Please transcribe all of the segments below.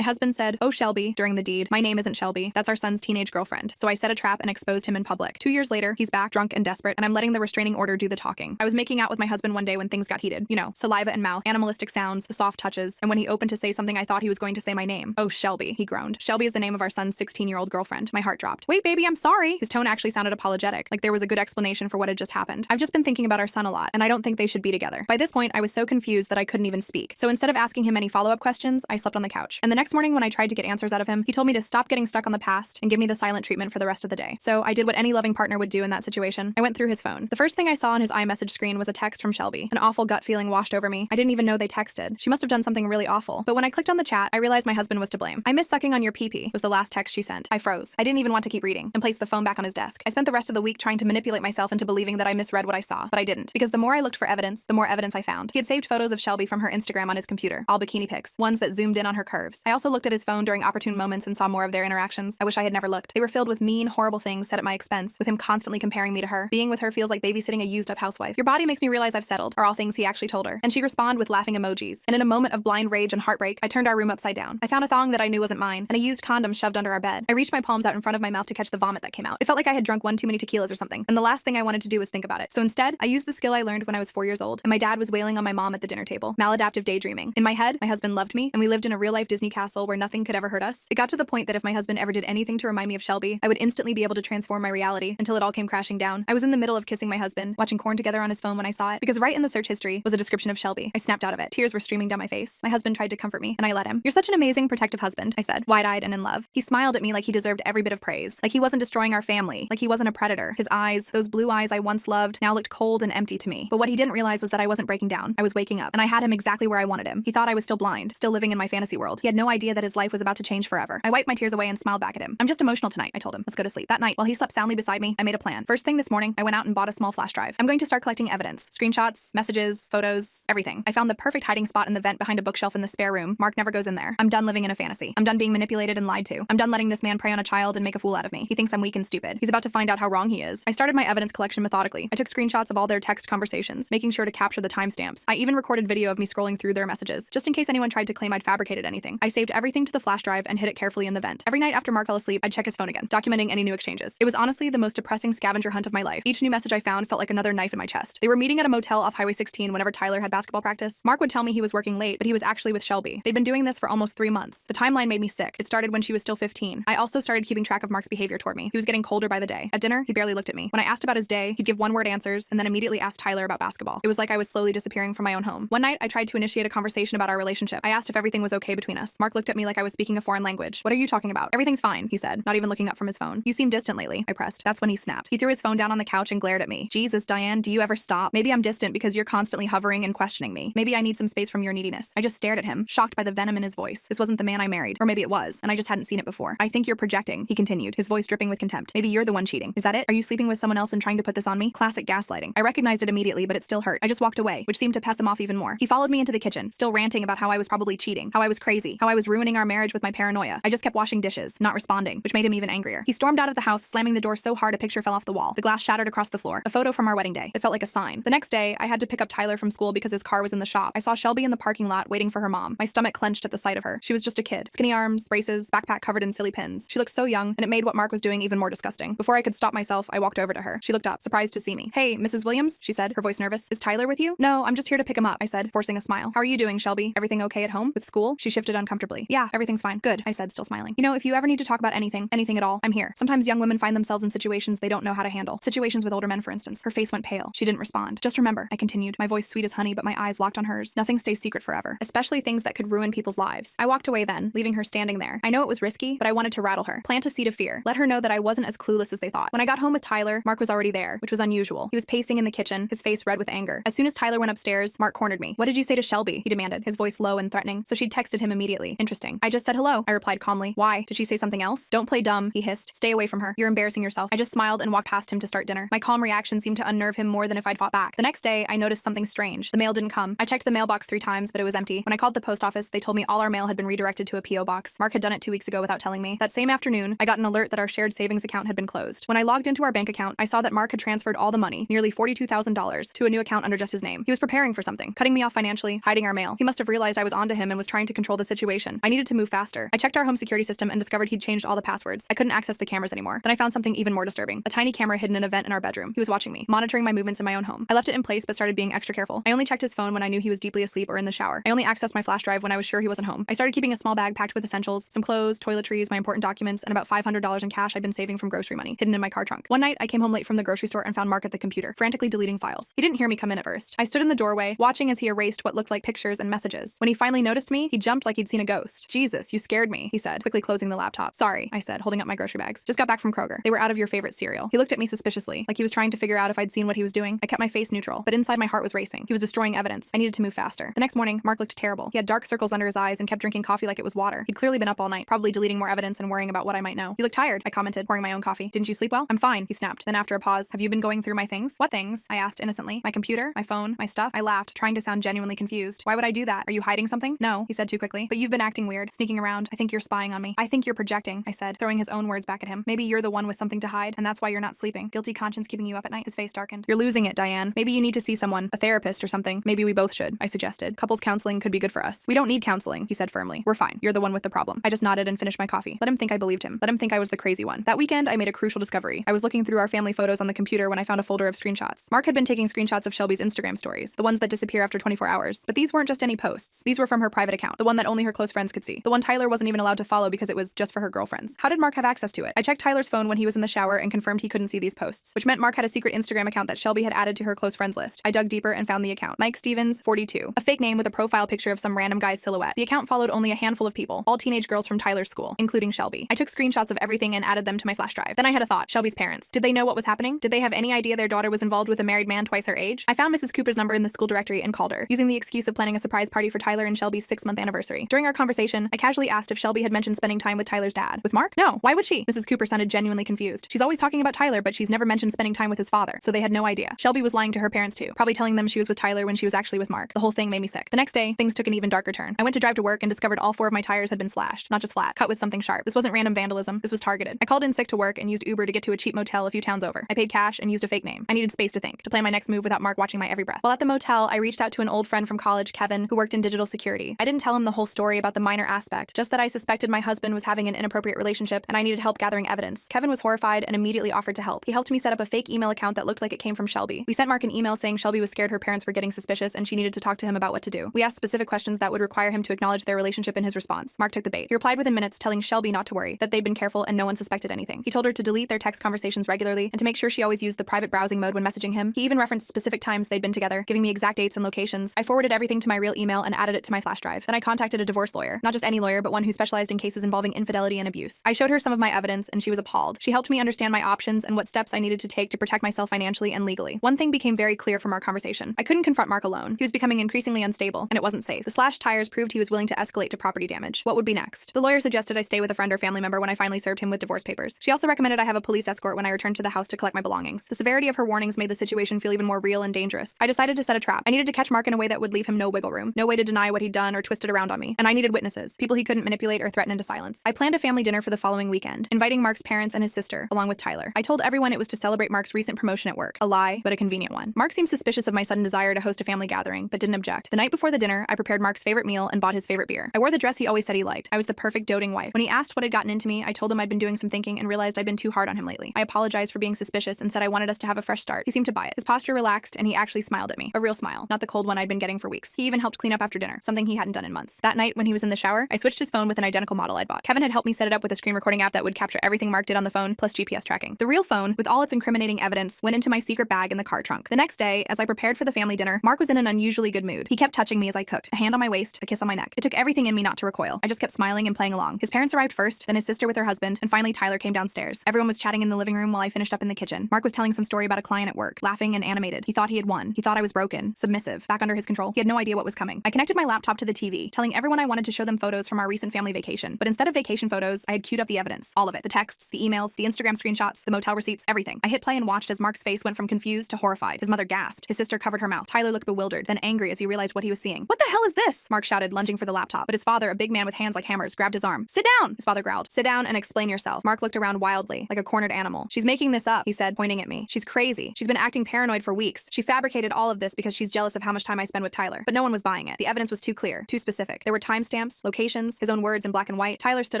My husband said, "Oh, Shelby," during the deed. My name isn't Shelby. That's our son's teenage girlfriend. So I set a trap and exposed him in public. 2 years later, he's back, drunk and desperate, and I'm letting the restraining order do the talking. I was making out with my husband one day when things got heated. You know, saliva and mouth, animalistic sounds, the soft touches, and when he opened to say something, I thought he was going to say my name. "Oh, Shelby," he groaned. Shelby is the name of our son's 16-year-old girlfriend. My heart dropped. "Wait, baby, I'm sorry." His tone actually sounded apologetic, like there was a good explanation for what had just happened. I've just been thinking about our son a lot, and I don't think they should be together. By this point, I was so confused that I couldn't even speak. So instead of asking him any follow-up questions, I slept on the couch. And the next morning when I tried to get answers out of him, he told me to stop getting stuck on the past and give me the silent treatment for the rest of the day. So I did what any loving partner would do in that situation. I went through his phone. The first thing I saw on his iMessage screen was a text from Shelby. An awful gut feeling washed over me. I didn't even know they texted. She must have done something really awful. But when I clicked on the chat, I realized my husband was to blame. "I miss sucking on your pee-pee," was the last text she sent. I froze. I didn't even want to keep reading and placed the phone back on his desk. I spent the rest of the week trying to manipulate myself into believing that I misread what I saw, but I didn't. Because the more I looked for evidence, the more evidence I found. He had saved photos of Shelby from her Instagram on his computer, all bikini pics, ones that zoomed in on her curves. I also looked at his phone during opportune moments and saw more of their interactions. I wish I had never looked. They were filled with mean, horrible things said at my expense, with him constantly comparing me to her. Being with her feels like babysitting a used-up housewife. Your body makes me realize I've settled, are all things he actually told her. And she responded with laughing emojis. And in a moment of blind rage and heartbreak, I turned our room upside down. I found a thong that I knew wasn't mine, and a used condom shoved under our bed. I reached my palms out in front of my mouth to catch the vomit that came out. It felt like I had drunk one too many tequilas or something, and the last thing I wanted to do was think about it. So instead, I used the skill I learned when I was 4 years old, and my dad was wailing on my mom at the dinner table. Maladaptive daydreaming. In my head, my husband loved me, and we lived in a real-life Disney castle where nothing could ever hurt us. It got to the point that if my husband ever did anything to remind me of Shelby, I would instantly be able to transform my reality until it all came crashing down. I was in the middle of kissing my husband, watching Corn together on his phone when I saw it, because right in the search history was a description of Shelby. I snapped out of it. Tears were streaming down my face. My husband tried to comfort me, and I let him. "You're such an amazing, protective husband," I said, wide-eyed and in love. He smiled at me like he deserved every bit of praise, like he wasn't destroying our family, like he wasn't a predator. His eyes, those blue eyes I once loved, now looked cold and empty to me. But what he didn't realize was that I wasn't breaking down. I was waking up, and I had him exactly where I wanted him. He thought I was still blind, still living in my fantasy world. He had no idea that his life was about to change forever. I wiped my tears away and smiled back at him. "I'm just emotional tonight," I told him. "Let's go to sleep." That night, while he slept soundly beside me, I made a plan. First thing this morning, I went out and bought a small flash drive. I'm going to start collecting evidence. Screenshots, messages, photos, everything. I found the perfect hiding spot in the vent behind a bookshelf in the spare room. Mark never goes in there. I'm done living in a fantasy. I'm done being manipulated and lied to. I'm done letting this man prey on a child and make a fool out of me. He thinks I'm weak and stupid. He's about to find out how wrong he is. I started my evidence collection methodically. I took screenshots of all their text conversations, making sure to capture the timestamps. I even recorded video of me scrolling through their messages, just in case anyone tried to claim I'd fabricated anything. I saved everything to the flash drive and hid it carefully in the vent. Every night after Mark fell asleep, I'd check his phone again, documenting any new exchanges. It was honestly the most depressing scavenger hunt of my life. Each new message I found felt like another knife in my chest. They were meeting at a motel off Highway 16 whenever Tyler had basketball practice. Mark would tell me he was working late, but he was actually with Shelby. They'd been doing this for almost 3 months. The timeline made me sick. It started when she was still 15. I also started keeping track of Mark's behavior toward me. He was getting colder by the day. At dinner, he barely looked at me. When I asked about his day, he'd give one-word answers and then immediately ask Tyler about basketball. It was like I was slowly disappearing from my own home. One night, I tried to initiate a conversation about our relationship. I asked if everything was okay between us. Mark looked at me like I was speaking a foreign language. "What are you talking about?" "Everything's fine," he said, not even looking up from his phone. "You seem distant lately," I pressed. That's when he snapped. He threw his phone down on the couch and glared at me. "Jesus, Diane, do you ever stop? Maybe I'm distant because you're constantly hovering and questioning me. Maybe I need some space from your neediness." I just stared at him, shocked by the venom in his voice. This wasn't the man I married. Or maybe it was, and I just hadn't seen it before. "I think you're projecting," he continued, his voice dripping with contempt. "Maybe you're the one cheating. Is that it? Are you sleeping with someone else and trying to put this on me?" Classic gaslighting. I recognized it immediately, but it still hurt. I just walked away, which seemed to piss him off even more. He followed me into the kitchen, still ranting about how I was probably cheating, how I was crazy, how I was ruining our marriage with my paranoia. I just kept washing dishes, not responding, which made him even angrier. He stormed out of the house, slamming the door so hard a picture fell off the wall. The glass shattered across the floor. A photo from our wedding day. It felt like a sign. The next day, I had to pick up Tyler from school because his car was in the shop. I saw Shelby in the parking lot waiting for her mom. My stomach clenched at the sight of her. She was just a kid. Skinny arms, braces, backpack covered in silly pins. She looked so young, and it made what Mark was doing even more disgusting. Before I could stop myself, I walked over to her. She looked up, surprised to see me. "Hey, Mrs. Williams," she said, her voice nervous. "Is Tyler with you?" "No, I'm just here to pick him up," I said, forcing a smile. "How are you doing, Shelby? Everything okay at home? With school?" She shifted uncomfortably. "Yeah, everything's fine." "Good," I said, still smiling. "You know, if you ever need to talk about anything at all, I'm here. Sometimes young women find themselves in situations they don't know how to handle. Situations with older men, for instance." Her face went pale. She didn't respond. "Just remember," I continued, my voice sweet as honey but my eyes locked on hers, "nothing stays secret forever, especially things that could ruin people's lives." I walked away then, leaving her standing there. I know it was risky, but I wanted to rattle her, plant a seed of fear, let her know that I wasn't as clueless as they thought. When I got home with Tyler, Mark was already there, which was unusual. He was pacing in the kitchen, his face red with anger. As soon as Tyler went upstairs, Mark cornered me. "What did you say to Shelby?" he demanded, his voice low and threatening. So she'd texted him immediately. Interesting. "I just said hello," I replied calmly. "Why? Did she say something else?" "Don't play dumb," he hissed. "Stay away from her. You're embarrassing yourself." I just smiled and walked past him to start dinner. My calm reaction seemed to unnerve him more than if I'd fought back. The next day, I noticed something strange. The mail didn't come. I checked the mailbox 3 times, but it was empty. When I called the post office, they told me all our mail had been redirected to a P.O. box. Mark had done it 2 weeks ago without telling me. That same afternoon, I got an alert that our shared savings account had been closed. When I logged into our bank account, I saw that Mark had transferred all the money, nearly $42,000, to a new account under just his name. He was preparing for something, cutting me off financially, hiding our mail. He must have realized I was onto him and was trying to control the situation. confrontation. I needed to move faster. I checked our home security system and discovered he'd changed all the passwords. I couldn't access the cameras anymore. Then I found something even more disturbing. A tiny camera hidden in a vent in our bedroom. He was watching me, monitoring my movements in my own home. I left it in place but started being extra careful. I only checked his phone when I knew he was deeply asleep or in the shower. I only accessed my flash drive when I was sure he wasn't home. I started keeping a small bag packed with essentials, some clothes, toiletries, my important documents, and about $500 in cash I'd been saving from grocery money, hidden in my car trunk. One night, I came home late from the grocery store and found Mark at the computer, frantically deleting files. He didn't hear me come in at first. I stood in the doorway, watching as he erased what looked like pictures and messages. When he finally noticed me, he jumped like he'd seen a ghost. "Jesus, you scared me," he said, quickly closing the laptop. "Sorry," I said, holding up my grocery bags. "Just got back from Kroger. They were out of your favorite cereal." He looked at me suspiciously, like he was trying to figure out if I'd seen what he was doing. I kept my face neutral, but inside my heart was racing. He was destroying evidence. I needed to move faster. The next morning, Mark looked terrible. He had dark circles under his eyes and kept drinking coffee like it was water. He'd clearly been up all night, probably deleting more evidence and worrying about what I might know. "You look tired," I commented, pouring my own coffee. "Didn't you sleep well?" "I'm fine," he snapped. Then after a pause, "Have you been going through my things?" "What things?" I asked innocently. "My computer, my phone, my stuff." I laughed, trying to sound genuinely confused. "Why would I do that? Are you hiding something?" "No," he said too quickly. "But you've been acting weird, sneaking around. I think you're spying on me." "I think you're projecting," I said, throwing his own words back at him. "Maybe you're the one with something to hide, and that's why you're not sleeping. Guilty conscience keeping you up at night." His face darkened. "You're losing it, Diane. Maybe you need to see someone, a therapist or something. Maybe we both should," I suggested. "Couples counseling could be good for us." "We don't need counseling," he said firmly. "We're fine. You're the one with the problem." I just nodded and finished my coffee. Let him think I believed him. Let him think I was the crazy one. That weekend, I made a crucial discovery. I was looking through our family photos on the computer when I found a folder of screenshots. Mark had been taking screenshots of Shelby's Instagram stories, the ones that disappear after 24 hours. But these weren't just any posts. These were from her private account, the one that only her close friends could see. The one Tyler wasn't even allowed to follow because it was just for her girlfriends. How did Mark have access to it? I checked Tyler's phone when he was in the shower and confirmed he couldn't see these posts, which meant Mark had a secret Instagram account that Shelby had added to her close friends list. I dug deeper and found the account. Mike Stevens, 42. A fake name with a profile picture of some random guy's silhouette. The account followed only a handful of people, all teenage girls from Tyler's school, including Shelby. I took screenshots of everything and added them to my flash drive. Then I had a thought. Shelby's parents. Did they know what was happening? Did they have any idea their daughter was involved with a married man twice her age? I found Mrs. Cooper's number in the school directory and called her, using the excuse of planning a surprise party for Tyler and Shelby's 6-month anniversary. During our conversation, I casually asked if Shelby had mentioned spending time with Tyler's dad. With Mark? No. Why would she? Mrs. Cooper sounded genuinely confused. She's always talking about Tyler, but she's never mentioned spending time with his father, so they had no idea. Shelby was lying to her parents too, probably telling them she was with Tyler when she was actually with Mark. The whole thing made me sick. The next day, things took an even darker turn. I went to drive to work and discovered all 4 of my tires had been slashed, not just flat, cut with something sharp. This wasn't random vandalism. This was targeted. I called in sick to work and used Uber to get to a cheap motel a few towns over. I paid cash and used a fake name. I needed space to think, to plan my next move without Mark watching my every breath. While at the motel, I reached out to an old friend from college, Kevin, who worked in digital security. I didn't tell him the whole story about the minor aspect, just that I suspected my husband was having an inappropriate relationship and I needed help gathering evidence. Kevin was horrified and immediately offered to help. He helped me set up a fake email account that looked like it came from Shelby. We sent Mark an email saying Shelby was scared her parents were getting suspicious and she needed to talk to him about what to do. We asked specific questions that would require him to acknowledge their relationship in his response. Mark took the bait. He replied within minutes, telling Shelby not to worry, that they'd been careful and no one suspected anything. He told her to delete their text conversations regularly and to make sure she always used the private browsing mode when messaging him. He even referenced specific times they'd been together, giving me exact dates and locations. I forwarded everything to my real email and added it to my flash drive. Then I contacted a divorce lawyer, not just any lawyer, but one who specialized in cases involving infidelity and abuse. I showed her some of my evidence and she was appalled. She helped me understand my options and what steps I needed to take to protect myself financially and legally. One thing became very clear from our conversation. I couldn't confront Mark alone. He was becoming increasingly unstable, and it wasn't safe. The slashed tires proved he was willing to escalate to property damage. What would be next? The lawyer suggested I stay with a friend or family member when I finally served him with divorce papers. She also recommended I have a police escort when I returned to the house to collect my belongings. The severity of her warnings made the situation feel even more real and dangerous. I decided to set a trap. I needed to catch Mark in a way that would leave him no wiggle room, no way to deny what he'd done or twist it around on me. And I needed witnesses, people he couldn't manipulate or threaten into silence. I planned a family dinner for the following weekend, inviting Mark's parents and his sister, along with Tyler. I told everyone it was to celebrate Mark's recent promotion at work. A lie, but a convenient one. Mark seemed suspicious of my sudden desire to host a family gathering, but didn't object. The night before the dinner, I prepared Mark's favorite meal and bought his favorite beer. I wore the dress he always said he liked. I was the perfect doting wife. When he asked what had gotten into me, I told him I'd been doing some thinking and realized I'd been too hard on him lately. I apologized for being suspicious and said I wanted us to have a fresh start. He seemed to buy it. His posture relaxed and he actually smiled at me. A real smile, not the cold one I'd been getting for weeks. He even helped clean up after dinner, something he hadn't done in months. That night, when he was in the shower, I switched his phone with an identical model I'd bought. Kevin had helped me set it up with a screen recording app that would capture everything Mark did on the phone, plus GPS tracking. The real phone, with all its incriminating evidence, went into my secret bag in the car trunk. The next day, as I prepared for the family dinner, Mark was in an unusually good mood. He kept touching me as I cooked, a hand on my waist, a kiss on my neck. It took everything in me not to recoil. I just kept smiling and playing along. His parents arrived first, then his sister with her husband, and finally Tyler came downstairs. Everyone was chatting in the living room while I finished up in the kitchen. Mark was telling some story about a client at work, laughing and animated. He thought he had won. He thought I was broken, submissive, back under his control. He had no idea what was coming. I connected my laptop to the TV, telling everyone I wanted to show them photos from our recent family vacation. But instead of vacation photos, I had queued up the evidence. All of it. The texts, the emails, the Instagram screenshots, the motel receipts, everything. I hit play and watched as Mark's face went from confused to horrified. His mother gasped. His sister covered her mouth. Tyler looked bewildered, then angry as he realized what he was seeing. "What the hell is this?" Mark shouted, lunging for the laptop. But his father, a big man with hands like hammers, grabbed his arm. "Sit down!" His father growled. "Sit down and explain yourself." Mark looked around wildly, like a cornered animal. "She's making this up," he said, pointing at me. "She's crazy. She's been acting paranoid for weeks. She fabricated all of this because she's jealous of how much time I spend with Tyler." But no one was buying it. The evidence was too clear, too specific. There were timestamps timestamps, locations, his own words in black and white. Tyler stood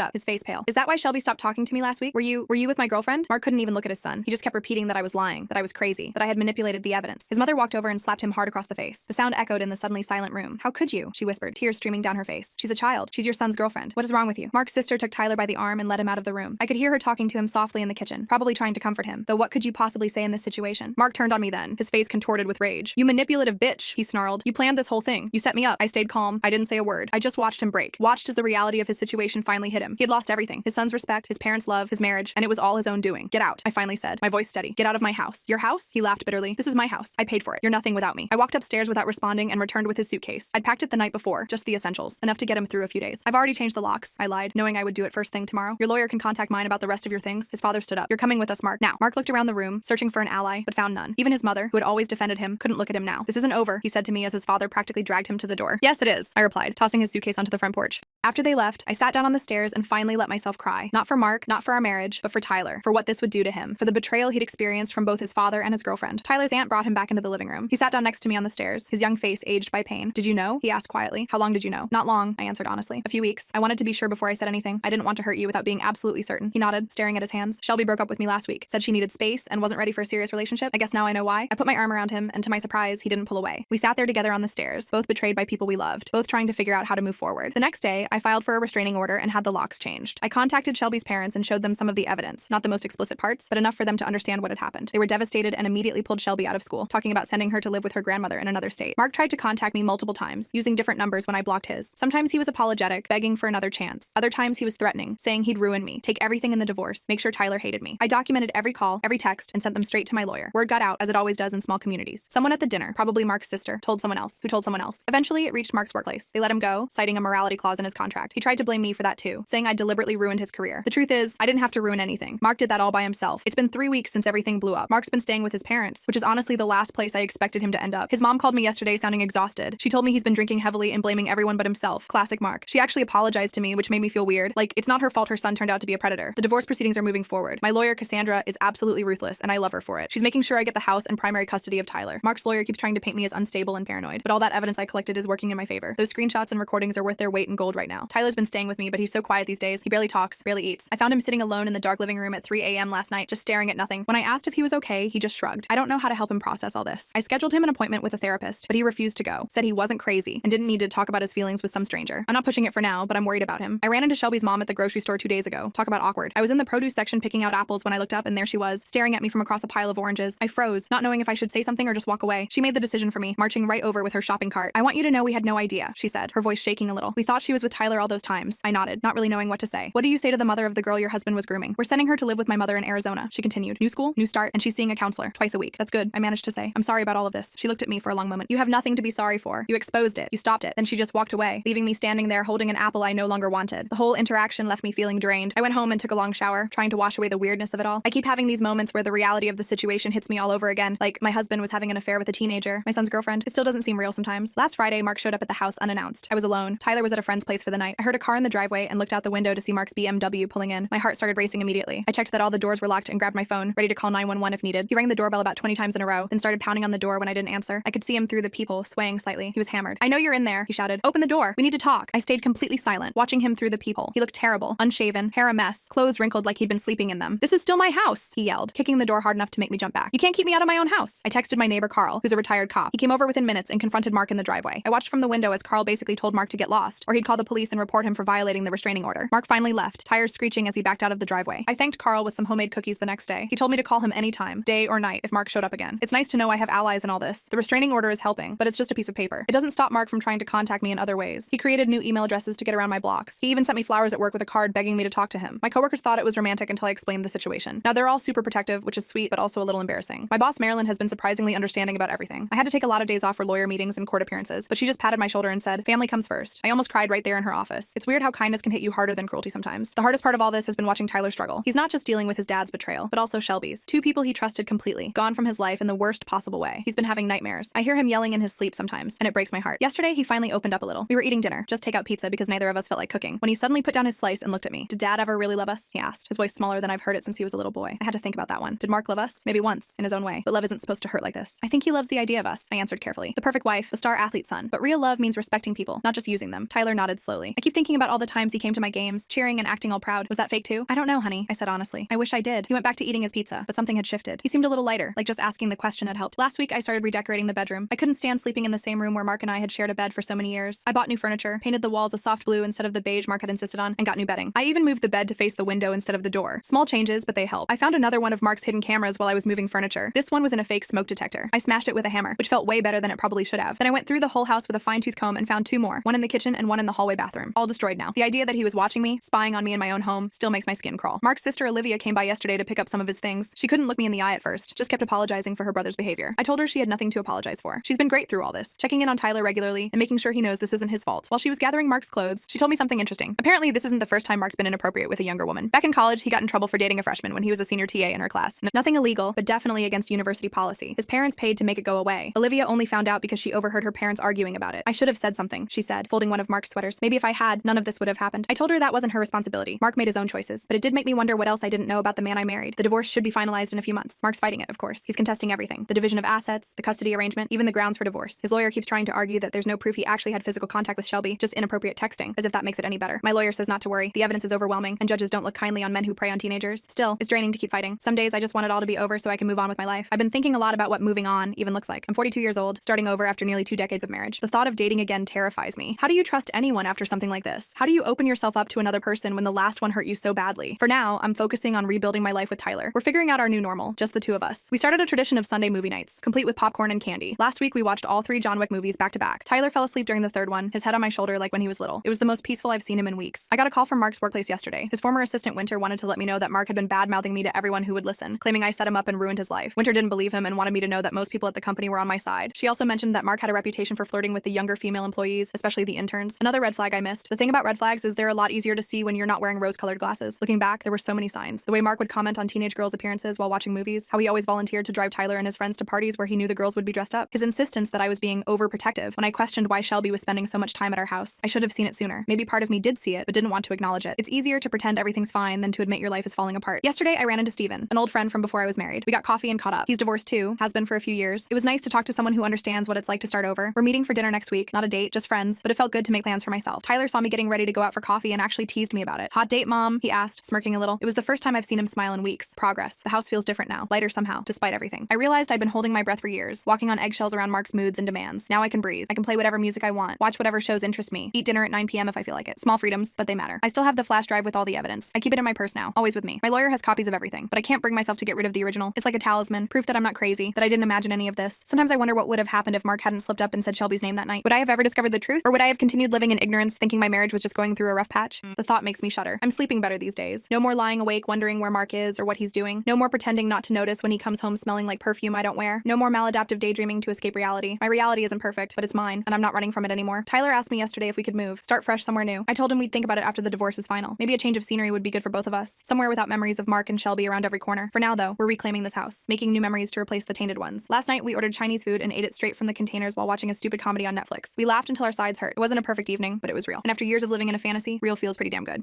up, his face pale. Is that why Shelby stopped talking to me last week? Were you with my girlfriend? Mark couldn't even look at his son. He just kept repeating that I was lying, that I was crazy, that I had manipulated the evidence. His mother walked over and slapped him hard across the face. The sound echoed in the suddenly silent room. How could you? She whispered, tears streaming down her face. She's a child. She's your son's girlfriend. What is wrong with you? Mark's sister took Tyler by the arm and led him out of the room. I could hear her talking to him softly in the kitchen, probably trying to comfort him. Though what could you possibly say in this situation? Mark turned on me then, his face contorted with rage. You manipulative bitch, he snarled. You planned this whole thing. You set me up. I stayed calm. I didn't say a word. I just watched him break. Watched as the reality of his situation finally hit him. He had lost everything. His son's respect, his parents' love, his marriage, and it was all his own doing. Get out, I finally said, my voice steady. Get out of my house. Your house? He laughed bitterly. This is my house. I paid for it. You're nothing without me. I walked upstairs without responding and returned with his suitcase. I'd packed it the night before, just the essentials, enough to get him through a few days. I've already changed the locks, I lied, knowing I would do it first thing tomorrow. Your lawyer can contact mine about the rest of your things. His father stood up. You're coming with us, Mark. Now. Mark looked around the room, searching for an ally, but found none. Even his mother, who had always defended him, couldn't look at him now. This isn't over, he said to me as his father practically dragged him to the door. Yes, it is, I replied, tossing his suitcase onto the front porch. After they left, I sat down on the stairs and finally let myself cry. Not for Mark, not for our marriage, but for Tyler, for what this would do to him, for the betrayal he'd experienced from both his father and his girlfriend. Tyler's aunt brought him back into the living room. He sat down next to me on the stairs, his young face aged by pain. Did you know? He asked quietly. How long did you know? Not long, I answered honestly. A few weeks. I wanted to be sure before I said anything. I didn't want to hurt you without being absolutely certain. He nodded, staring at his hands. Shelby broke up with me last week. Said she needed space and wasn't ready for a serious relationship. I guess now I know why. I put my arm around him, and to my surprise, he didn't pull away. We sat there together on the stairs, both betrayed by people we loved, both trying to figure out how to move forward. The next day, I filed for a restraining order and had the locks changed. I contacted Shelby's parents and showed them some of the evidence, not the most explicit parts, but enough for them to understand what had happened. They were devastated and immediately pulled Shelby out of school, talking about sending her to live with her grandmother in another state. Mark tried to contact me multiple times, using different numbers when I blocked his. Sometimes he was apologetic, begging for another chance. Other times he was threatening, saying he'd ruin me, take everything in the divorce, make sure Tyler hated me. I documented every call, every text, and sent them straight to my lawyer. Word got out, as it always does in small communities. Someone at the dinner, probably Mark's sister, told someone else, who told someone else. Eventually, it reached Mark's workplace. They let him go, citing a morality clause in his contract. He tried to blame me for that too, saying I deliberately ruined his career. The truth is, I didn't have to ruin anything. Mark did that all by himself. It's been 3 weeks since everything blew up. Mark's been staying with his parents, which is honestly the last place I expected him to end up. His mom called me yesterday sounding exhausted. She told me he's been drinking heavily and blaming everyone but himself. Classic Mark. She actually apologized to me, which made me feel weird. Like, it's not her fault her son turned out to be a predator. The divorce proceedings are moving forward. My lawyer, Cassandra, is absolutely ruthless, and I love her for it. She's making sure I get the house and primary custody of Tyler. Mark's lawyer keeps trying to paint me as unstable and paranoid, but all that evidence I collected is working in my favor. Those screenshots and recordings are worth their weight in gold right now. Tyler's been staying with me, but he's so quiet these days. He barely talks, barely eats. I found him sitting alone in the dark living room at 3 a.m. last night, just staring at nothing. When I asked if he was okay, he just shrugged. I don't know how to help him process all this. I scheduled him an appointment with a therapist, but he refused to go. Said he wasn't crazy and didn't need to talk about his feelings with some stranger. I'm not pushing it for now, but I'm worried about him. I ran into Shelby's mom at the grocery store 2 days ago. Talk about awkward. I was in the produce section picking out apples when I looked up, and there she was, staring at me from across a pile of oranges. I froze, not knowing if I should say something or just walk away. She made the decision for me, marching right over with her shopping cart. I want you to know we had no idea, she said, her voice shaking a little. We thought she was with Tyler all those times. I nodded, not really knowing what to say. What do you say to the mother of the girl your husband was grooming? We're sending her to live with my mother in Arizona, she continued. New school, new start, and she's seeing a counselor twice a week. That's good, I managed to say. I'm sorry about all of this. She looked at me for a long moment. You have nothing to be sorry for. You exposed it. You stopped it. Then she just walked away, leaving me standing there holding an apple I no longer wanted. The whole interaction left me feeling drained. I went home and took a long shower, trying to wash away the weirdness of it all. I keep having these moments where the reality of the situation hits me all over again, like my husband was having an affair with a teenager, my son's girlfriend. It still doesn't seem real sometimes. Last Friday, Mark showed up at the house unannounced. I was alone. Tyler was at a friend's place for the night. I heard a car in the driveway and looked out the window to see Mark's BMW pulling in. My heart started racing immediately. I checked that all the doors were locked and grabbed my phone, ready to call 911 if needed. He rang the doorbell about 20 times in a row, then started pounding on the door when I didn't answer. I could see him through the peephole, swaying slightly. He was hammered. I know you're in there, he shouted. Open the door. We need to talk. I stayed completely silent, watching him through the peephole. He looked terrible, unshaven, hair a mess, clothes wrinkled like he'd been sleeping in them. This is still my house, he yelled, kicking the door hard enough to make me jump back. You can't keep me out of my own house. I texted my neighbor Carl, who's a retired cop. He came over within minutes and confronted Mark in the driveway. I watched from the window as Carl basically told Mark to get lost, or he'd call the police and report him for violating the restraining order. Mark finally left, tires screeching as he backed out of the driveway. I thanked Carl with some homemade cookies the next day. He told me to call him anytime, day or night, if Mark showed up again. It's nice to know I have allies in all this. The restraining order is helping, but it's just a piece of paper. It doesn't stop Mark from trying to contact me in other ways. He created new email addresses to get around my blocks. He even sent me flowers at work with a card begging me to talk to him. My coworkers thought it was romantic until I explained the situation. Now they're all super protective, which is sweet, but also a little embarrassing. My boss Marilyn has been surprisingly understanding about everything. I had to take a lot of days off for lawyer meetings and court appearances, but she just patted my shoulder and said, family comes first. I almost cried right there in her office. It's weird how kindness can hit you harder than cruelty sometimes. The hardest part of all this has been watching Tyler struggle. He's not just dealing with his dad's betrayal, but also Shelby's. 2 people he trusted completely, gone from his life in the worst possible way. He's been having nightmares. I hear him yelling in his sleep sometimes, and it breaks my heart. Yesterday, he finally opened up a little. We were eating dinner, just takeout pizza because neither of us felt like cooking, when he suddenly put down his slice and looked at me. Did Dad ever really love us? He asked, his voice smaller than I've heard it since he was a little boy. I had to think about that one. Did Mark love us? Maybe once, in his own way, but love isn't supposed to hurt like this. I think he loves the idea of us, I answered carefully. The perfect wife, the star athlete son, but real love means respecting people, not just using them. them. Tyler nodded slowly. I keep thinking about all the times he came to my games, cheering and acting all proud. Was that fake too? I don't know, honey, I said honestly. I wish I did. He went back to eating his pizza, but something had shifted. He seemed a little lighter, like just asking the question had helped. Last week, I started redecorating the bedroom. I couldn't stand sleeping in the same room where Mark and I had shared a bed for so many years. I bought new furniture, painted the walls a soft blue instead of the beige Mark had insisted on, and got new bedding. I even moved the bed to face the window instead of the door. Small changes, but they help. I found another one of Mark's hidden cameras while I was moving furniture. This one was in a fake smoke detector. I smashed it with a hammer, which felt way better than it probably should have. Then I went through the whole house with a fine-tooth comb and found 2 more, one in the kitchen and one in the hallway bathroom. All destroyed now. The idea that he was watching me, spying on me in my own home, still makes my skin crawl. Mark's sister Olivia came by yesterday to pick up some of his things. She couldn't look me in the eye at first, just kept apologizing for her brother's behavior. I told her she had nothing to apologize for. She's been great through all this, checking in on Tyler regularly and making sure he knows this isn't his fault. While she was gathering Mark's clothes, she told me something interesting. Apparently, this isn't the first time Mark's been inappropriate with a younger woman. Back in college, he got in trouble for dating a freshman when he was a senior TA in her class. Nothing illegal, but definitely against university policy. His parents paid to make it go away. Olivia only found out because she overheard her parents arguing about it. I should have said something, she said, folding one of Mark's sweaters. Maybe if I had, none of this would have happened. I told her that wasn't her responsibility. Mark made his own choices, but it did make me wonder what else I didn't know about the man I married. The divorce should be finalized in a few months. Mark's fighting it, of course. He's contesting everything. The division of assets, the custody arrangement, even the grounds for divorce. His lawyer keeps trying to argue that there's no proof he actually had physical contact with Shelby, just inappropriate texting, as if that makes it any better. My lawyer says not to worry. The evidence is overwhelming, and judges don't look kindly on men who prey on teenagers. Still, it's draining to keep fighting. Some days I just want it all to be over so I can move on with my life. I've been thinking a lot about what moving on even looks like. I'm 42 years old, starting over after nearly 2 decades of marriage. The thought of dating again terrifies me. How do you trust anyone after something like this? How do you open yourself up to another person when the last one hurt you so badly? For now, I'm focusing on rebuilding my life with Tyler. We're figuring out our new normal, just the 2 of us. We started a tradition of Sunday movie nights, complete with popcorn and candy. Last week, we watched all 3 John Wick movies back to back. Tyler fell asleep during the 3rd one, his head on my shoulder like when he was little. It was the most peaceful I've seen him in weeks. I got a call from Mark's workplace yesterday. His former assistant Winter wanted to let me know that Mark had been bad-mouthing me to everyone who would listen, claiming I set him up and ruined his life. Winter didn't believe him and wanted me to know that most people at the company were on my side. She also mentioned that Mark had a reputation for flirting with the younger female employees, especially the interns. Another red flag I missed. The thing about red flags is they're a lot easier to see when you're not wearing rose-colored glasses. Looking back, there were so many signs. The way Mark would comment on teenage girls' appearances while watching movies, how he always volunteered to drive Tyler and his friends to parties where he knew the girls would be dressed up, his insistence that I was being overprotective when I questioned why Shelby was spending so much time at our house. I should have seen it sooner. Maybe part of me did see it, but didn't want to acknowledge it. It's easier to pretend everything's fine than to admit your life is falling apart. Yesterday, I ran into Steven, an old friend from before I was married. We got coffee and caught up. He's divorced too, has been for a few years. It was nice to talk to someone who understands what it's like to start over. We're meeting for dinner next week, not a date, just friends, but it felt good to make plans for myself. Tyler saw me getting ready to go out for coffee and actually teased me about it. Hot date, Mom? He asked, smirking a little. It was the first time I've seen him smile in weeks. Progress. The house feels different now, lighter somehow, despite everything. I realized I'd been holding my breath for years, walking on eggshells around Mark's moods and demands. Now I can breathe. I can play whatever music I want, watch whatever shows interest me, eat dinner at 9 p.m. if I feel like it. Small freedoms, but they matter. I still have the flash drive with all the evidence. I keep it in my purse now, always with me. My lawyer has copies of everything, but I can't bring myself to get rid of the original. It's like a talisman, proof that I'm not crazy, that I didn't imagine any of this. Sometimes I wonder what would have happened if Mark hadn't slipped up and said Shelby's name that night. Would I have ever discovered the truth? Or would I have continued living in ignorance, thinking my marriage was just going through a rough patch? The thought makes me shudder. I'm sleeping better these days. No more lying awake wondering where Mark is or what he's doing. No more pretending not to notice when he comes home smelling like perfume I don't wear. No more maladaptive daydreaming to escape reality. My reality isn't perfect, but it's mine, and I'm not running from it anymore. Tyler asked me yesterday if we could move, start fresh somewhere new. I told him we'd think about it after the divorce is final. Maybe a change of scenery would be good for both of us. Somewhere without memories of Mark and Shelby around every corner. For now, though, we're reclaiming this house, making new memories to replace the tainted ones. Last night, we ordered Chinese food and ate it straight from the containers while watching a stupid comedy on Netflix. We laughed until our sides hurt. It wasn't a perfect evening, but it was real. And after years of living in a fantasy, real feels pretty damn good.